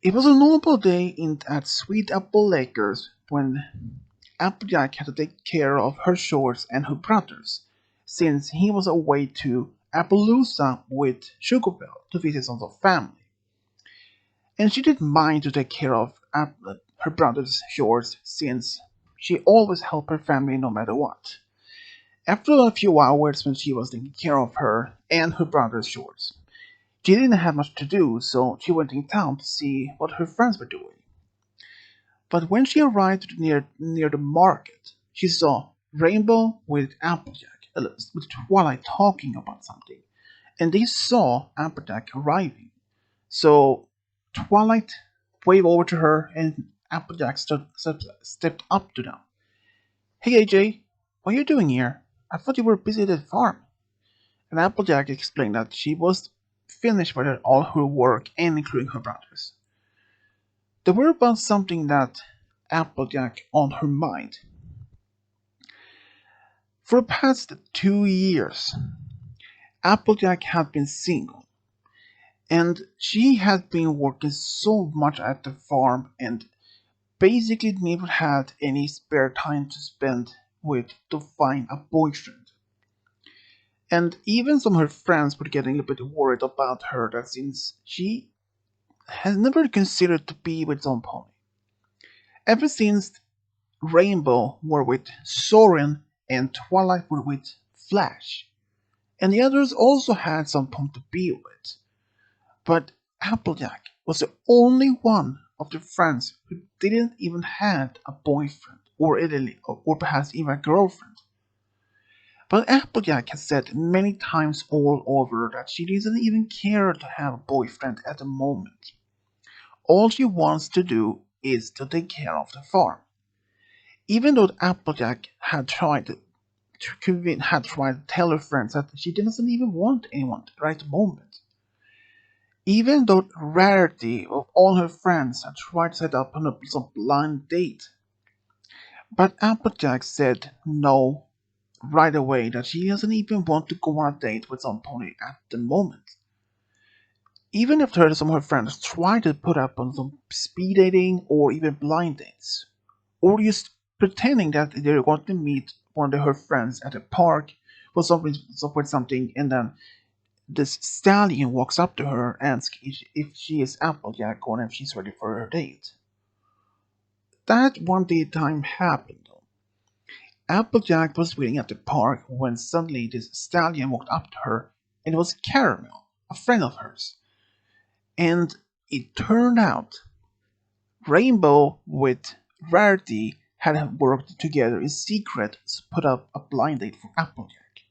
It was a normal day at Sweet Apple Lakers when Applejack had to take care of her shorts and her brothers, since he was away to Appaloosa with Sugarbell to visit some of the family. And she didn't mind to take care of her brother's shorts, since she always helped her family no matter what. After a few hours when she was taking care of her and her brother's shorts, she didn't have much to do, so she went in town to see what her friends were doing. But when she arrived near the market, she saw Rainbow with Applejack, with Twilight talking about something, and they saw Applejack arriving. So Twilight waved over to her, and Applejack stepped up to them. "Hey AJ, what are you doing here? I thought you were busy at the farm." And Applejack explained that she was finished with all her work, and including her brothers. There were about something that Applejack on her mind. For the past 2 years, Applejack had been single, and she had been working so much at the farm and basically never had any spare time to spend with to find a boyfriend. And even some of her friends were getting a bit worried about her that since she has never considered to be with some pony. Ever since Rainbow were with Soren and Twilight were with Flash, and the others also had someone to be with. But Applejack was the only one of the friends who didn't even have a boyfriend or perhaps even a girlfriend. But Applejack has said many times all over that she doesn't even care to have a boyfriend at the moment. All she wants to do is to take care of the farm. Even though Applejack had tried to tell her friends that she doesn't even want anyone right at the moment. Even though Rarity of all her friends had tried to set up some blind date. But Applejack said no right away that she doesn't even want to go on a date with some pony at the moment. Even after some of her friends tried to put up on some speed dating or even blind dates. Or just pretending that they're going to meet one of her friends at a park for something, and then this stallion walks up to her and asks if she is Applejack or if she's ready for her date. That one date time happened. Applejack was waiting at the park when suddenly this stallion walked up to her, and it was Caramel, a friend of hers. And it turned out Rainbow with Rarity had worked together in secret to put up a blind date for Applejack.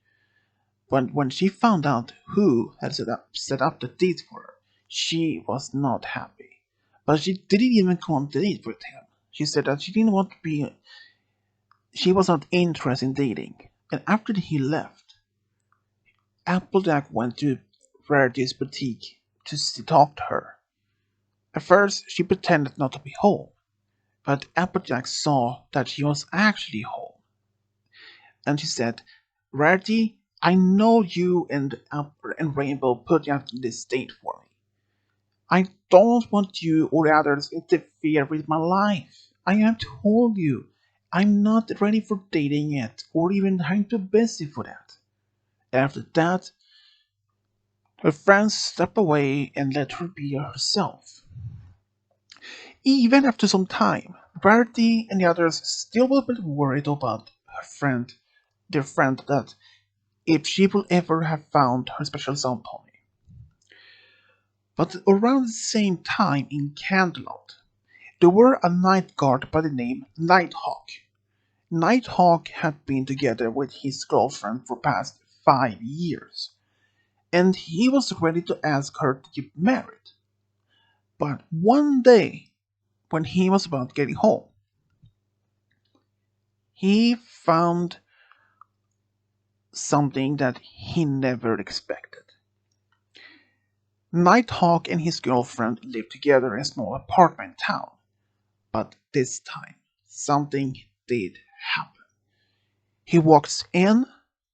But when she found out who had set up the date for her, she was not happy. But she didn't even go on the date with him. She said that she was not interested in dating. And after he left, Applejack went to Rarity's boutique to talk to her. At first, she pretended not to be home, but Applejack saw that she was actually home. And she said, "Rarity, I know you and Rainbow put you out this date for me. I don't want you or the others to interfere with my life. I have told you I'm not ready for dating yet, or even I'm too busy for that." After that, her friends stepped away and let her be herself. Even after some time, Rarity and the others still were a bit worried about their friend, that if she will ever have found her special sound pony. But around the same time in Canterlot, there were a night guard by the name Nighthawk. Nighthawk had been together with his girlfriend for past 5 years, and he was ready to ask her to get married. But one day, when he was about getting home, he found something that he never expected. Nighthawk and his girlfriend lived together in a small apartment town, but this time something did happen. He walks in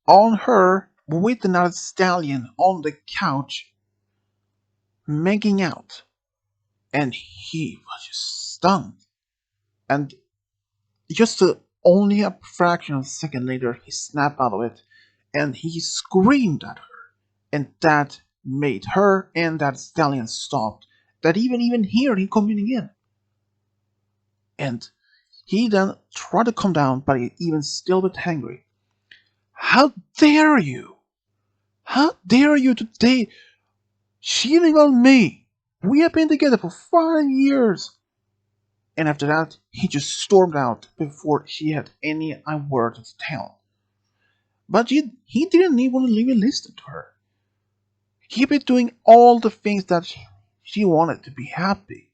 on her with another stallion on the couch, making out, and he was just stunned. And just only a fraction of a second later, he snapped out of it, and he screamed at her, and that made her and that stallion stop. That even here he coming in, and he then tried to calm down, but he even still a bit angry. How dare you? How dare you today cheating on me? We have been together for 5 years. And after that, he just stormed out before she had any word to tell. But he didn't even even listen to her. He'd been doing all the things that she wanted to be happy.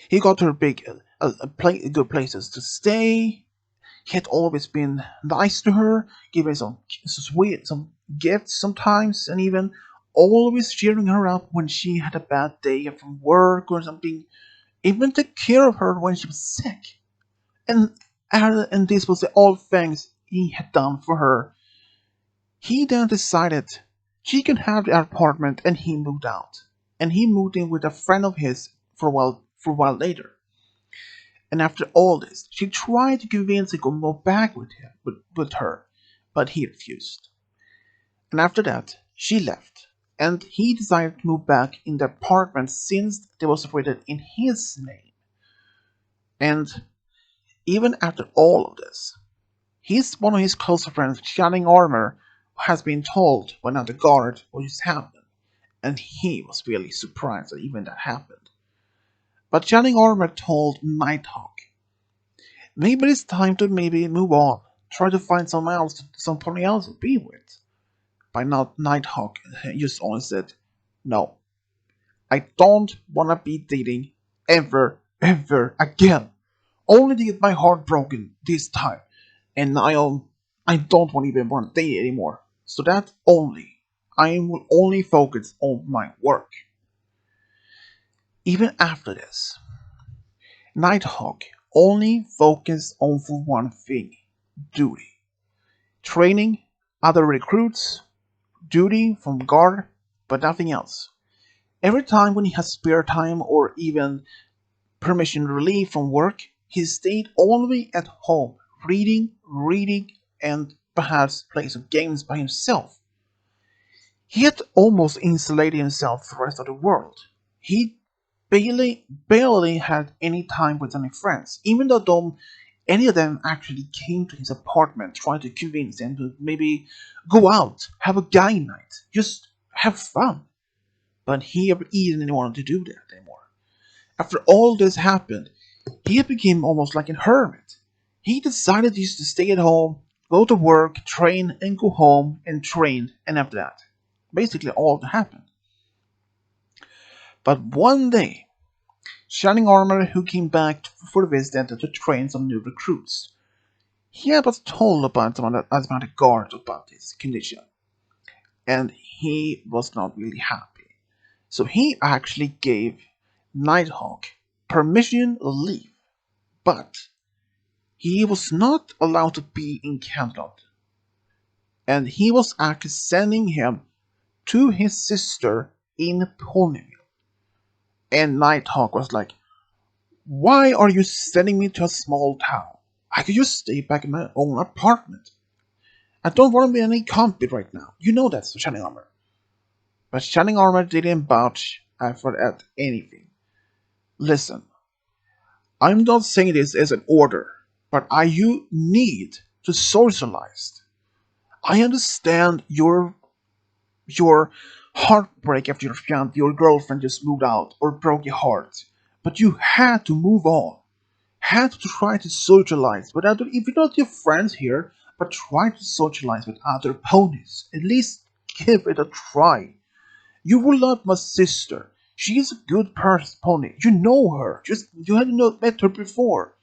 He got her good places to stay. He had always been nice to her, giving some gifts sometimes, and even always cheering her up when she had a bad day from work or something. Even took care of her when she was sick. And this was the all things he had done for her. He then decided she can have the apartment, and he moved out. And he moved in with a friend of his for a while later. And after all this, she tried to convince him to move back with her, but he refused. And after that, she left, and he decided to move back in the apartment since they was rated in his name. And even after all of this, one of his close friends, Shining Armor, has been told by another guard what just happened, and he was really surprised that even that happened. But Shining Armor told Nighthawk, maybe it's time to maybe move on, try to find somebody else to be with. By now, Nighthawk just only said, no, I don't wanna be dating ever again. Only to get my heart broken this time, and I don't even want to date anymore. So that I will only focus on my work. Even after this, Nighthawk only focused on for one thing: duty. Training other recruits, duty from guard, but nothing else. Every time when he has spare time or even permission relief from work, he stayed only at home, reading, and perhaps playing some games by himself. He had almost insulated himself from the rest of the world. He barely had any time with any friends, even though any of them actually came to his apartment trying to convince him to maybe go out, have a guy night, just have fun. But he never even wanted to do that anymore. After all this happened, he became almost like a hermit. He decided just to stay at home, go to work, train, and go home and train, and after that, basically all that happened. But one day, Shining Armor, who came back for a visit to train some new recruits, he was told about some of the guards about his condition, and he was not really happy. So he actually gave Nighthawk permission to leave, but he was not allowed to be in Camelot, and he was actually sending him to his sister in Ponyville. And Nighthawk was like, why are you sending me to a small town? I could just stay back in my own apartment. I don't want to be any company right now. You know that's Shining Armor. But Shining Armor didn't budge for that anything. Listen, I'm not saying this as an order, but you need to socialize. I understand your heartbreak after your girlfriend just moved out or broke your heart, but you had to move on. Had to try to socialize with other, if you're not your friends here, but try to socialize with other ponies. At least give it a try. You will love my sister. She is a good person, pony. You know her. Just you hadn't met her before.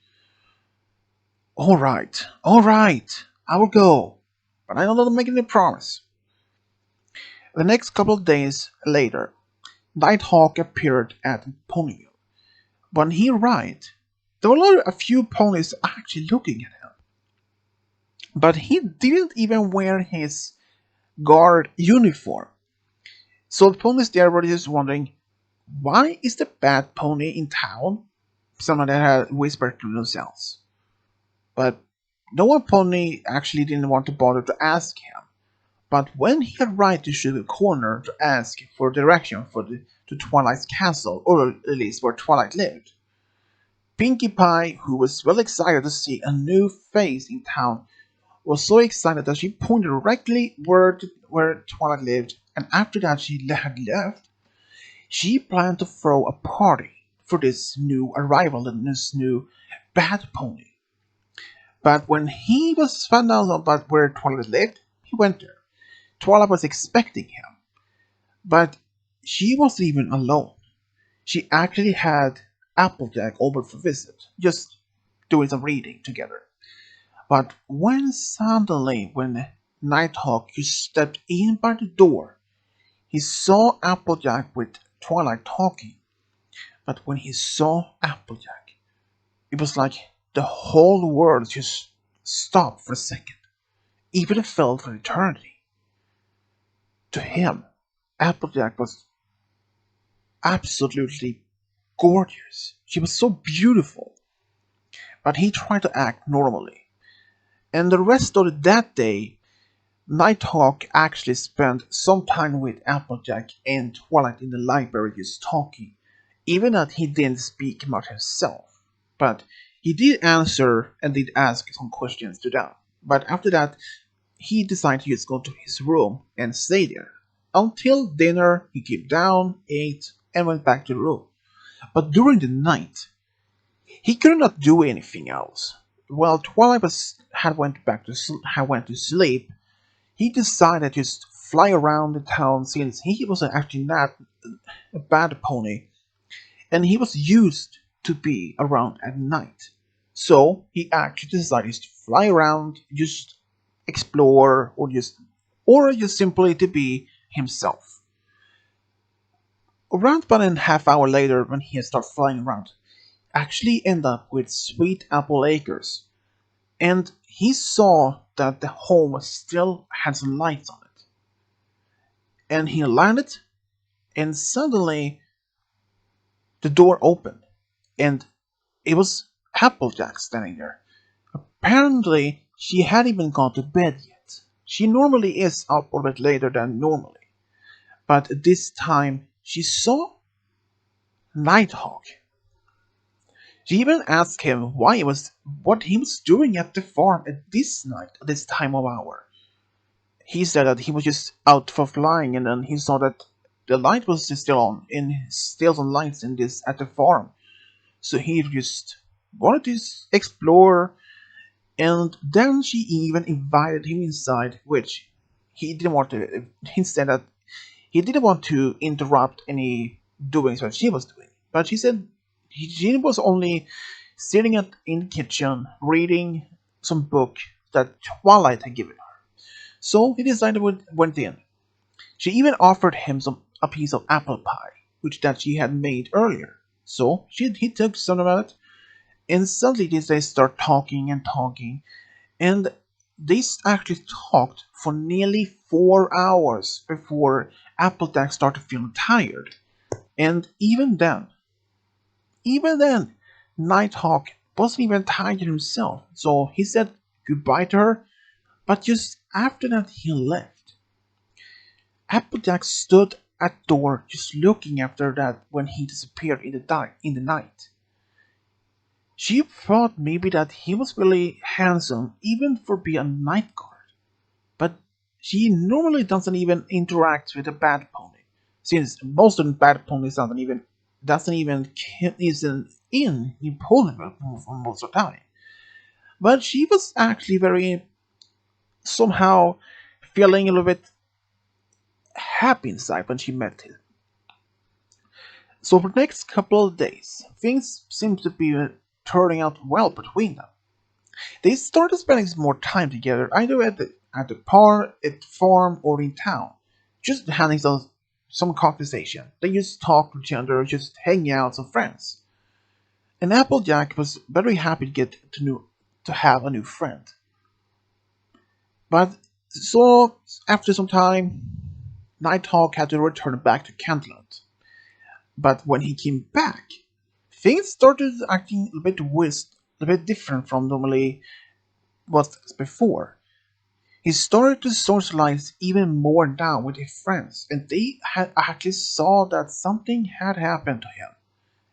All right. I will go, but I'm not making a promise. The next couple of days later, Nighthawk appeared at Ponyville. When he arrived, there were a few ponies actually looking at him. But he didn't even wear his guard uniform. So the ponies there were just wondering, Why is the bad pony in town? Someone that had whispered to themselves. But no one pony actually didn't want to bother to ask him. But when he arrived to Sugar Corner to ask for direction to Twilight's castle, or at least where Twilight lived, Pinkie Pie, who was well excited to see a new face in town, was so excited that she pointed directly where Twilight lived, and after that she had left, she planned to throw a party for this new arrival and this new bad pony. But when he was found out about where Twilight lived, he went there. Twilight was expecting him, but she wasn't even alone. She actually had Applejack over for visit, just doing some reading together. But when Nighthawk just stepped in by the door, he saw Applejack with Twilight talking. But when he saw Applejack, it was like the whole world just stopped for a second. Even it felt for eternity. To him, Applejack was absolutely gorgeous. She was so beautiful. But he tried to act normally. And the rest of that day, Nighthawk actually spent some time with Applejack and Twilight in the library just talking, even that he didn't speak much himself. But he did answer and did ask some questions to them. But after that, he decided to just go to his room and stay there. Until dinner, he came down, ate, and went back to the room. But during the night, he could not do anything else. While Twilight had went to sleep, he decided to just fly around the town since he was actually not a bad pony and he was used to be around at night. So he actually decided to fly around, just explore, or just simply to be himself. Around 1.5 hours later, when he had started flying around, actually end up with Sweet Apple Acres, and he saw that the home still had some lights on it. And he landed, and suddenly the door opened, and it was Applejack standing there. Apparently, she hadn't even gone to bed yet. She normally is up a bit later than normally, but this time she saw Nighthawk. She even asked him what he was doing at the farm at this night, at this time of hour. He said that he was just out for flying, and then he saw that the light was still on, and still some lights in this at the farm. So he just wanted to explore, and then she even invited him inside, which he didn't want to. He said that he didn't want to interrupt any doings that she was doing, but she said she was only sitting in the kitchen reading some book that Twilight had given her. So he decided went in. She even offered him a piece of apple pie, which that she had made earlier. So he took some of it, and suddenly they start talking and talking, and they actually talked for nearly 4 hours before Applejack started feeling tired. And even then, Nighthawk wasn't even tired himself, so he said goodbye to her, but just after that he left. Applejack stood at the door just looking after that when he disappeared in the night. She thought maybe that he was really handsome even for being a night guard, but she normally doesn't even interact with a bad pony, since most of the bad ponies doesn't even isn't in Poland for most of the time. But she was actually very somehow feeling a little bit happy inside when she met him. So for the next couple of days, things seemed to be turning out well between them. They started spending more time together, either at the farm or in town, just having some conversation. They just talk to each other, just hanging out as friends. And Applejack was very happy to have a new friend. But after some time, Nighthawk had to return back to Cantland. But when he came back, things started acting a bit a bit different from normally was before. He started to socialize even more now with his friends, and they had actually saw that something had happened to him.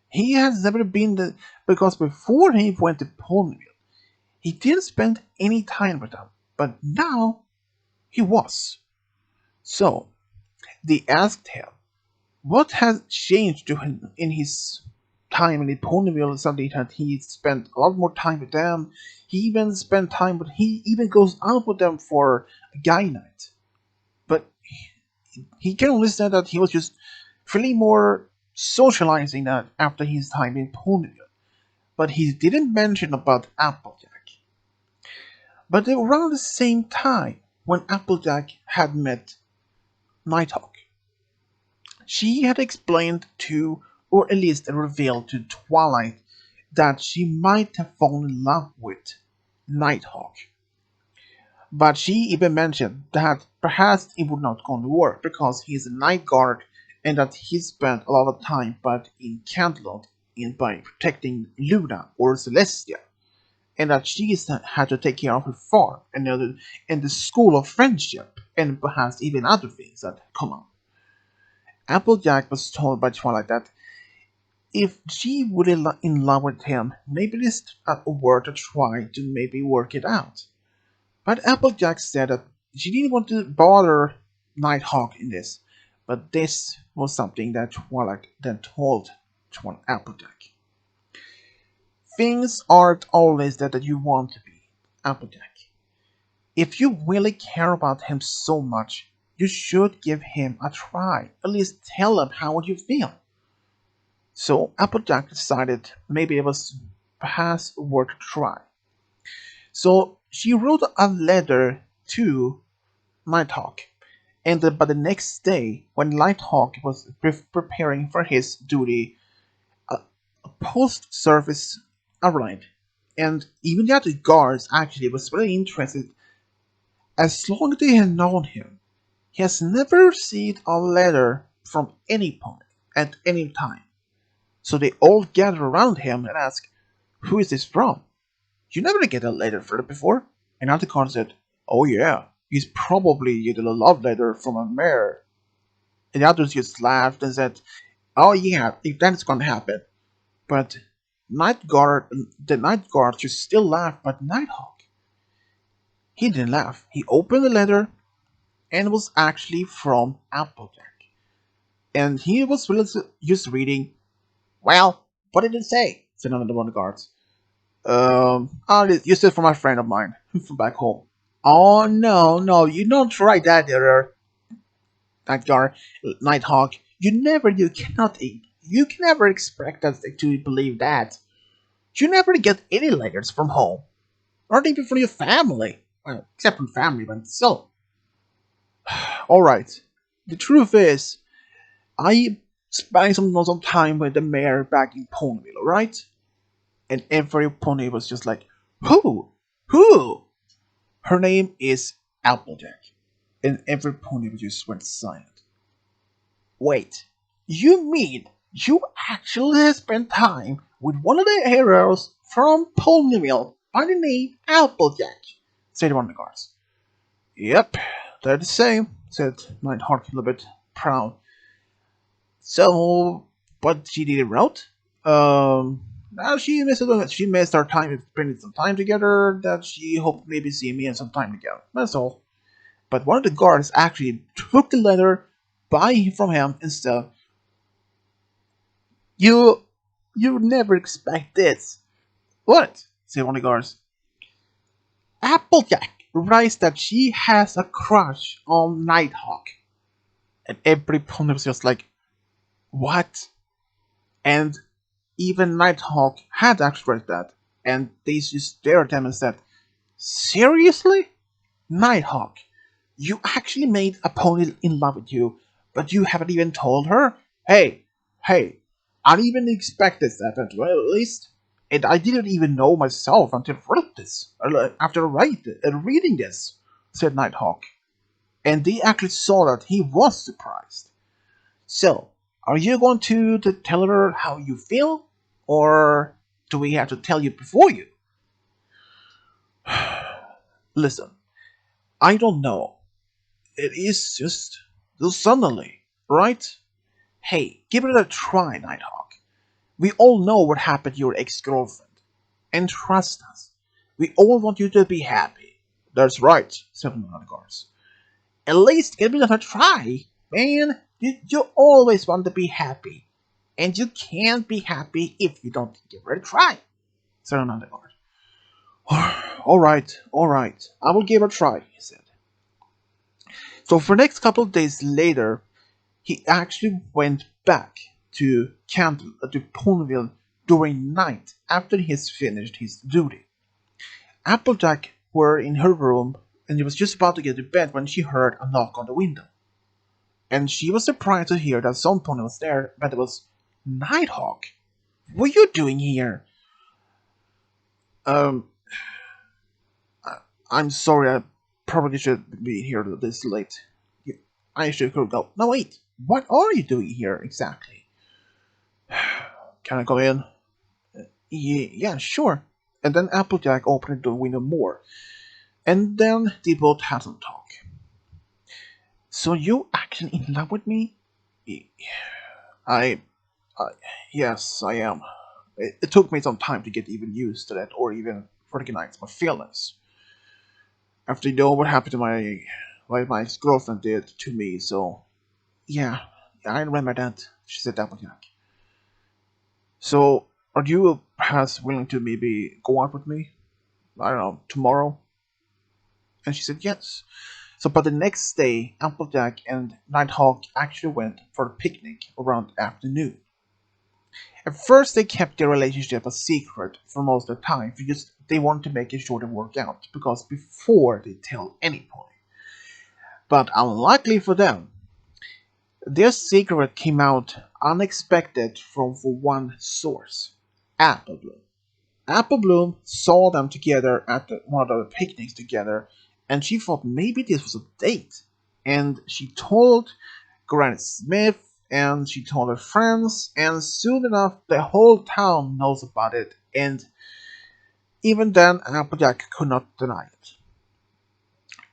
He has never been the because before he went to Ponyville, he didn't spend any time with them, but now he was. So they asked him what has changed to him in his time in Ponyville. Suddenly that he spent a lot more time with them. He even spent time with he even goes out with them for a guy night. But he can understand that he was just feeling more socializing that after his time in Ponyville. But he didn't mention about Applejack. But around the same time, when Applejack had met Nighthawk, she had explained to, or at least revealed to Twilight, that she might have fallen in love with Nighthawk. But she even mentioned that perhaps it would not going to work because he's a night guard and that he spent a lot of time but in Cantlot in by protecting Luna or Celestia, and that she had to take care of her farm and the school of friendship and perhaps even other things that come up. Applejack was told by Twilight that if she would in love with him, maybe it's a word to try to maybe work it out. But Applejack said that she didn't want to bother Nighthawk in this, but this was something that Twilight then told Applejack. Things aren't always that you want to be, Applejack. If you really care about him so much, you should give him a try. At least tell him how you feel. So Applejack decided maybe it was perhaps worth a try. So she wrote a letter to Nighthawk, and by the next day, when Nighthawk was preparing for his duty, a post service arrived, and even the other guards actually was very interested. As long as they had known him, he has never received a letter from any point at any time. So they all gathered around him and asked, "Who is this from? You never get a letter from it before." And another guard said, "Oh yeah, he's probably getting a love letter from a mayor." And the others just laughed and said, "Oh yeah, that's gonna happen." But the night guard just still laughed, but Nighthawk, he didn't laugh. He opened the letter and it was actually from Applejack. And he was really just reading, "Well, what did it say?" said another one of the guards. You said from a friend of mine from back home." "Oh, no, no, you don't write that there, that guard, Nighthawk. You cannot, you can never expect us to believe that. You never get any letters from home, not even from your family. Well, except from family, but still." "Alright, the truth is, I spent some time with the mayor back in Ponyville, alright?" And every pony was just like, "Who? Who?" "Her name is Applejack." And every pony just went silent. "Wait, you mean you actually have spent time with one of the heroes from Ponyville by the name Applejack?" said one of the guards. "Yep, they're the same," said Nighthawk a little bit proud. "So, what she did wrote? Now she missed our time spending some time together. That she hoped maybe see me and some time together. That's all." But one of the guards actually took the letter from him and said, "You, you never expect this." "What?" said one of the guards. "Applejack writes that she has a crush on Nighthawk." And every pony was just like, "What?" And even Nighthawk had actually read that, and they just stared at him and said, "Seriously? Nighthawk, you actually made a pony in love with you, but you haven't even told her? Hey, hey, I didn't even expect this to happen, well, at least. And I didn't even know myself until I wrote this, after reading this," said Nighthawk. And they actually saw that he was surprised. "So, Are you going to tell her how you feel? Or do we have to tell you before you? Listen, I don't know. It is just suddenly, right? Hey, give it a try, Nighthawk. We all know what happened to your ex-girlfriend. And trust us, we all want you to be happy. That's right, said one of the guards. At least give it a try, man. You always want to be happy. And you can't be happy if you don't give it a try, said another guard. Alright, I will give it a try, he said. So for the next couple of days later, he actually went back to Ponyville during night after he has finished his duty. Applejack were in her room and she was just about to get to bed when she heard a knock on the window. And she was surprised to hear that some pony was there, but it was Nighthawk. What are you doing here? Um, I'm sorry, I probably should be here this late. I should go. No, wait. What are you doing here exactly? Can I come in? Yeah, sure. And then Applejack opened the window more. And then they both had some talk. So you actually in love with me? I, I yes, I am. It took me some time to get even used to that, or even recognize my feelings. After you know what happened to my ex-girlfriend did to me, so yeah, I remember that, she said Applejack. So, are you perhaps willing to maybe go out with me? I don't know, tomorrow? And she said yes. So, but the next day, Applejack and Nighthawk actually went for a picnic around afternoon. At first, they kept their relationship a secret for most of the time because they wanted to make it sure to work out, because before they tell anybody. But unluckily for them, their secret came out unexpected from for one source: Apple Bloom. Apple Bloom saw them together at one of the picnics together, and she thought maybe this was a date. And she told Granny Smith, and she told her friends, and soon enough the whole town knows about it, and even then Applejack could not deny it.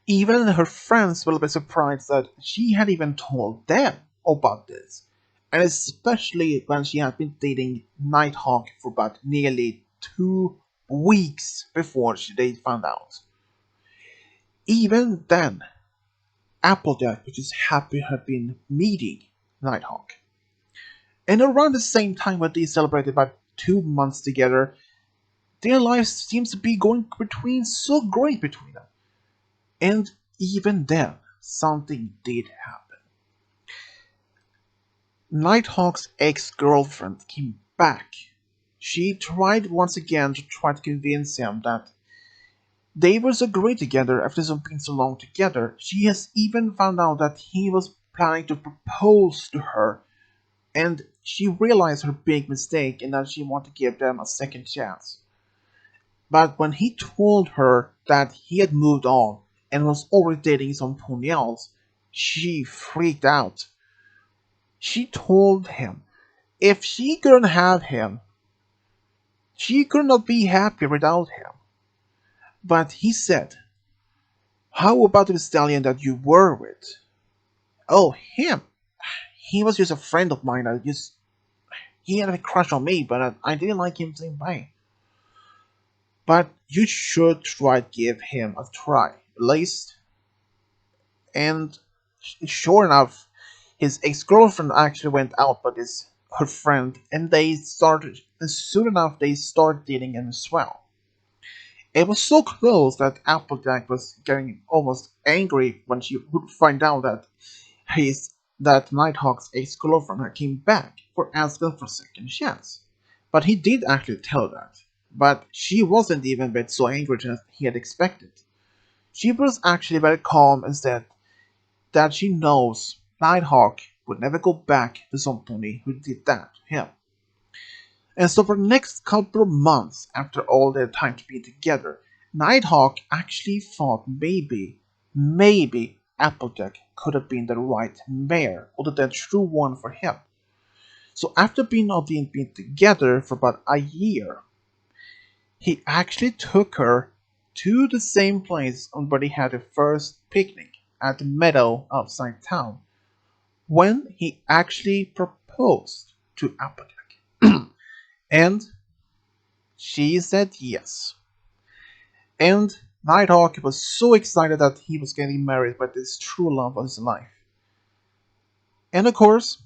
Even her friends were a bit surprised that she had even told them about this, and especially when she had been dating Nighthawk for about nearly 2 weeks before they found out. Even then, Applejack was just happy had been meeting Nighthawk. And around the same time when they celebrated about 2 months together, their lives seems to be going between so great between them. And even then, something did happen. Nighthawk's ex-girlfriend came back. She tried once again to try to convince him that they were so great together after being so long together. She has even found out that he was planning to propose to her, and she realized her big mistake and that she wanted to give them a second chance. But when he told her that he had moved on and was already dating someone else, she freaked out. She told him if she couldn't have him, she could not be happy without him. But he said, "How about the stallion that you were with?" "Oh, him. He was just a friend of mine. He had a crush on me, but I didn't like him the same way." "But you should try to give him a try, at least." And sure enough, his ex-girlfriend actually went out with her friend, and soon enough they started dating as well. It was so close that Applejack was getting almost angry when she would find out that Nighthawk's ex-girlfriend came back for asking for a second chance. But he did actually tell her that. But she wasn't even a bit so angry as he had expected. She was actually very calm and said that she knows Nighthawk would never go back to somebody who did that to him. And so for the next couple of months, after all their time to be together, Nighthawk actually thought maybe Applejack could have been the right mare, or the true one for him. So after being not being together for about a year, he actually took her to the same place where they had their first picnic at the meadow outside town, when he actually proposed to Applejack. And she said yes. And Nighthawk was so excited that he was getting married by this true love of his life. And of course,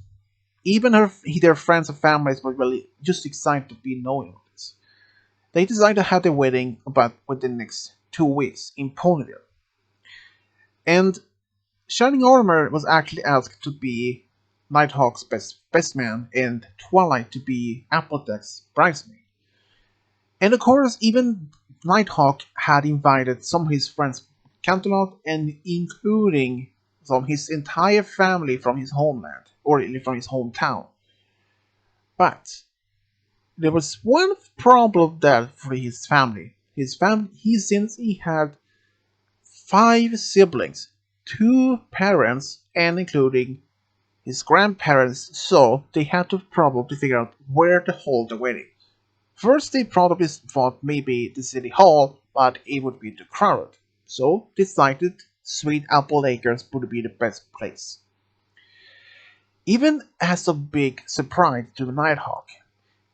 even their friends and families were really just excited to be knowing of this. They decided to have their wedding about within the next 2 weeks in Ponyville. And Shining Armor was actually asked to be Nighthawk's best man, and Twilight to be Applejack's bridesmaid. And of course, even Nighthawk had invited some of his friends from Canterlot, and including some his entire family from his homeland, or from his hometown. But there was one problem there for his family. Since he had 5 siblings, 2 parents, and including his grandparents, so they had to probably figure out where to hold the wedding. First, they probably thought maybe the city hall, but it would be too crowded, so decided Sweet Apple Acres would be the best place. Even as a big surprise to Nighthawk,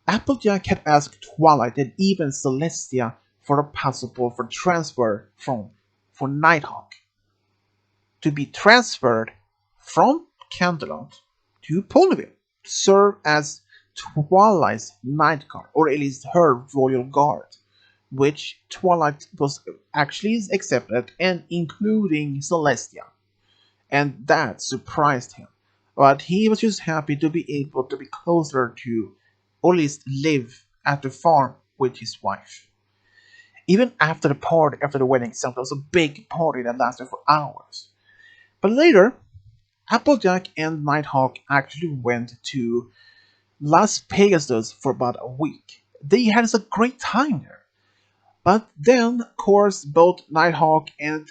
Applejack had asked Twilight and even Celestia for a passport for transfer for Nighthawk to be transferred from Canterlot to Ponyville to serve as Twilight's night guard, or at least her royal guard, which Twilight was actually accepted, and including Celestia, and that surprised him. But he was just happy to be able to be closer to, or at least live at the farm with his wife. Even after the wedding itself, there was a big party that lasted for hours. But later, Applejack and Nighthawk actually went to Las Pegasus for about a week. They had a great time there. But then, of course, both Nighthawk and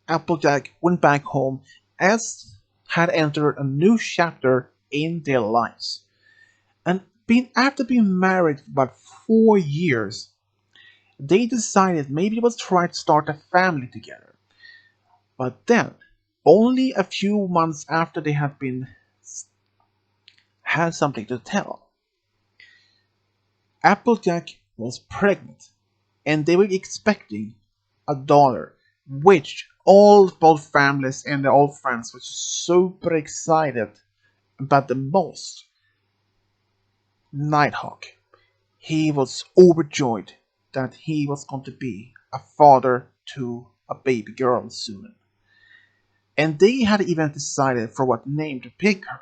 Applejack went back home, as had entered a new chapter in their lives. And after being married for about 4 years, they decided maybe it was try to start a family together. But then, only a few months after they had something to tell, Applejack was pregnant, and they were expecting a daughter, which both families and their old friends were super excited about the most. Nighthawk, he was overjoyed that he was going to be a father to a baby girl soon. And they had even decided for what name to pick her.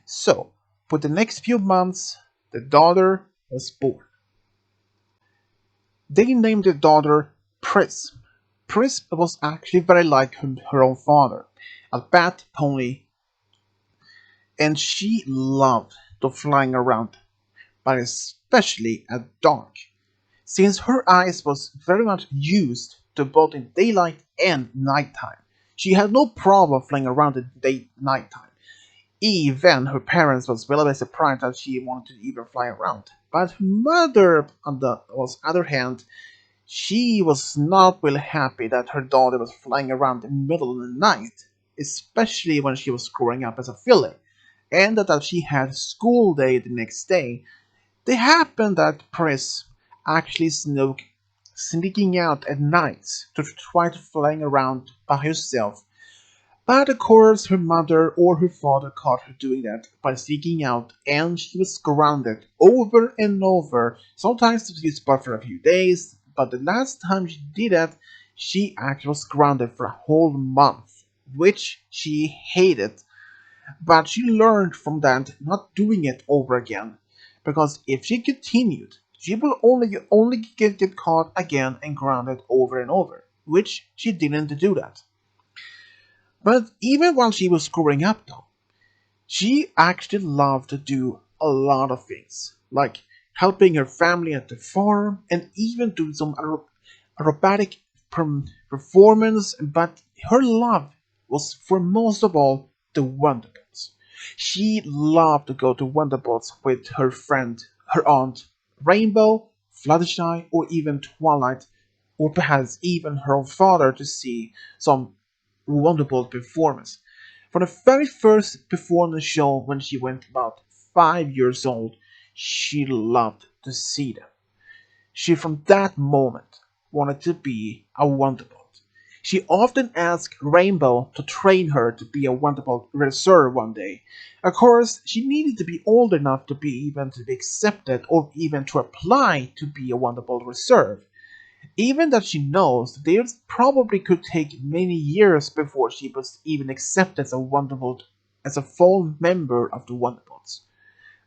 So, for the next few months, the daughter was born. They named their daughter Pris. Pris was actually very like her own father, a bat pony, and she loved the flying around, but especially at dark, since her eyes was very much used to both in daylight and nighttime. She had no problem flying around in nighttime. Even her parents was very surprised that she wanted to even fly around. But her mother, on the other hand, she was not really happy that her daughter was flying around in the middle of the night, especially when she was growing up as a filly, and that she had school day the next day. It happened that Pris actually sneaking out at night to try to flying around by herself. But of course her mother or her father caught her doing that by sneaking out, and she was grounded over and over. Sometimes it was but for a few days, but the last time she did that, she actually was grounded for a whole month, which she hated. But she learned from that not doing it over again, because if she continued, she will only get caught again and grounded over and over, which she didn't do that. But even while she was growing up, though, she actually loved to do a lot of things, like helping her family at the farm and even do some aerobatic performance. But her love was, for most of all, the Wondergirls. She loved to go to Wonderbolts with her friend, her aunt, Rainbow, Fluttershy, or even Twilight, or perhaps even her father to see some Wonderbolt performance. For the very first performance show when she went about 5 years old, she loved to see them. She from that moment wanted to be a Wonderbolt. She often asked Rainbow to train her to be a Wonderbolt reserve one day. Of course, she needed to be old enough to be even to be accepted or even to apply to be a Wonderbolt reserve. Even that she knows that it probably could take many years before she was even accepted as a Wonderbolt as a full member of the Wonderbolts.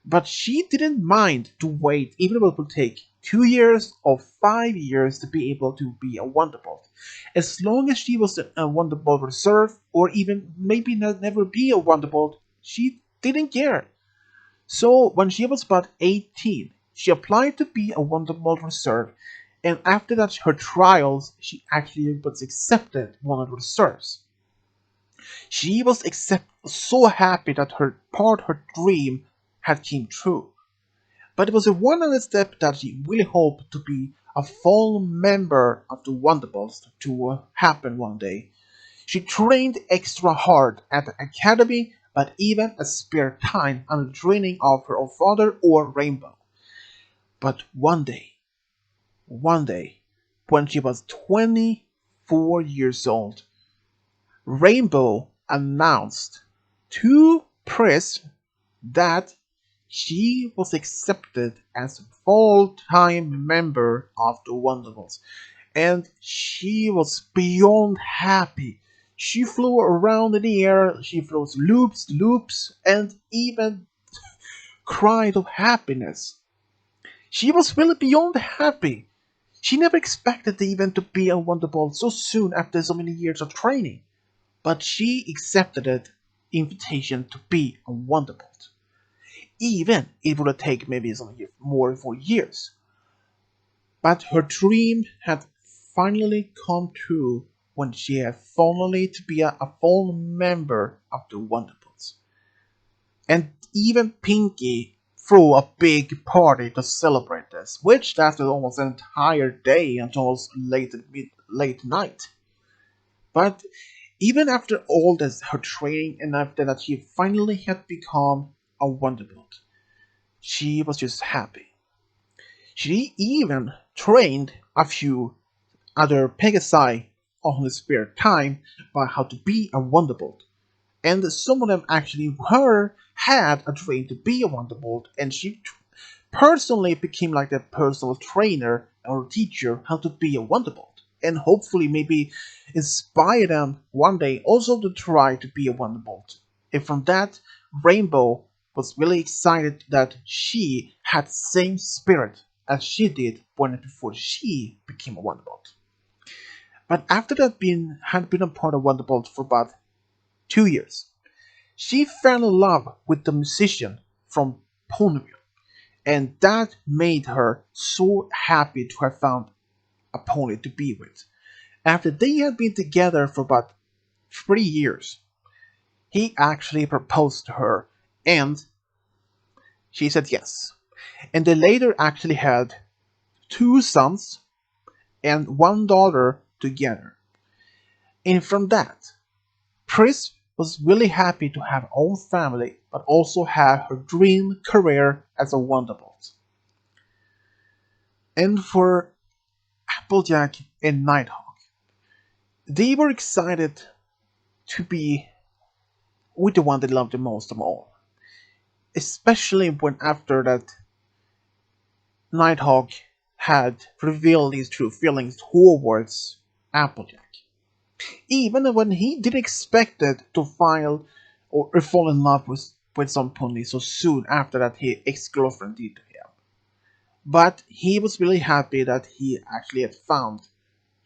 But she didn't mind to wait, even if it would take 2 years or 5 years to be able to be a Wonderbolt. As long as she was a Wonderbolt reserve, or even maybe never be a Wonderbolt, she didn't care. So when she was about 18, she applied to be a Wonderbolt reserve, and after that her trials, she actually was accepted one of the reserves. She was so happy that her dream had came true. But it was a one other step that she really hoped to be a full member of the Wonderbolts to happen one day. She trained extra hard at the academy, but even a spare time on the training of her own father or Rainbow. But one day, when she was 24 years old, Rainbow announced to Pris that she was accepted as a full-time member of the Wonderbolts, and she was beyond happy. She flew around in the air, she flew loops, and even cried of happiness. She was really beyond happy. She never expected even to be a Wonderbolt so soon after so many years of training, but she accepted the invitation to be a Wonderbolt. Even it would take maybe some more for years. But her dream had finally come true when she had finally to be a full member of the Wonderbolts. And even Pinky threw a big party to celebrate this, which lasted almost an entire day until late night. But even after all this, her training, and after that she finally had become a Wonderbolt, she was just happy. She even trained a few other Pegasi on the spare time by how to be a Wonderbolt. And some of them actually had a dream to be a Wonderbolt, and she personally became like a personal trainer or teacher how to be a Wonderbolt. And hopefully maybe inspire them one day also to try to be a Wonderbolt. And from that, Rainbow was really excited that she had the same spirit as she did before she became a Wonderbolt. But after that had been a part of Wonderbolt for about 2 years, she fell in love with the musician from Ponyville, and that made her so happy to have found a pony to be with. After they had been together for about 3 years, he actually proposed to her, and she said yes. And they later actually had 2 sons and 1 daughter together. And from that, Pris was really happy to have her own family, but also have her dream career as a Wonderbolt. And for Applejack and Nighthawk, they were excited to be with the one they loved the most of all. Especially when after that Nighthawk had revealed his true feelings towards Applejack. Even when he didn't expect it to fall in love with some pony so soon after that his ex-girlfriend did to him. But he was really happy that he actually had found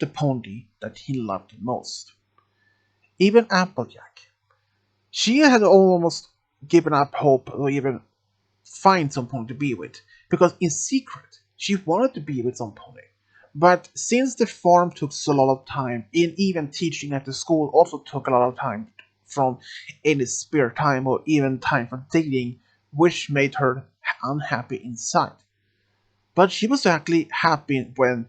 the pony that he loved most. Even Applejack. She had almost given up hope or even find some pony to be with, because in secret she wanted to be with some pony. But since the farm took so lot of time, and even teaching at the school also took a lot of time from any spare time or even time for dating, which made her unhappy inside. But she was actually happy when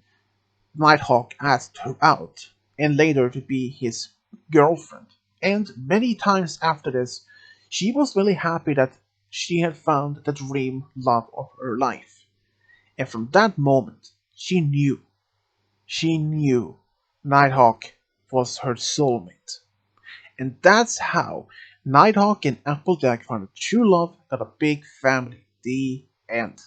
Nighthawk asked her out, and later to be his girlfriend. And many times after this, she was really happy that she had found the dream love of her life. And from that moment, she knew Nighthawk was her soulmate. And that's how Nighthawk and Applejack found a true love, got a big family. The end.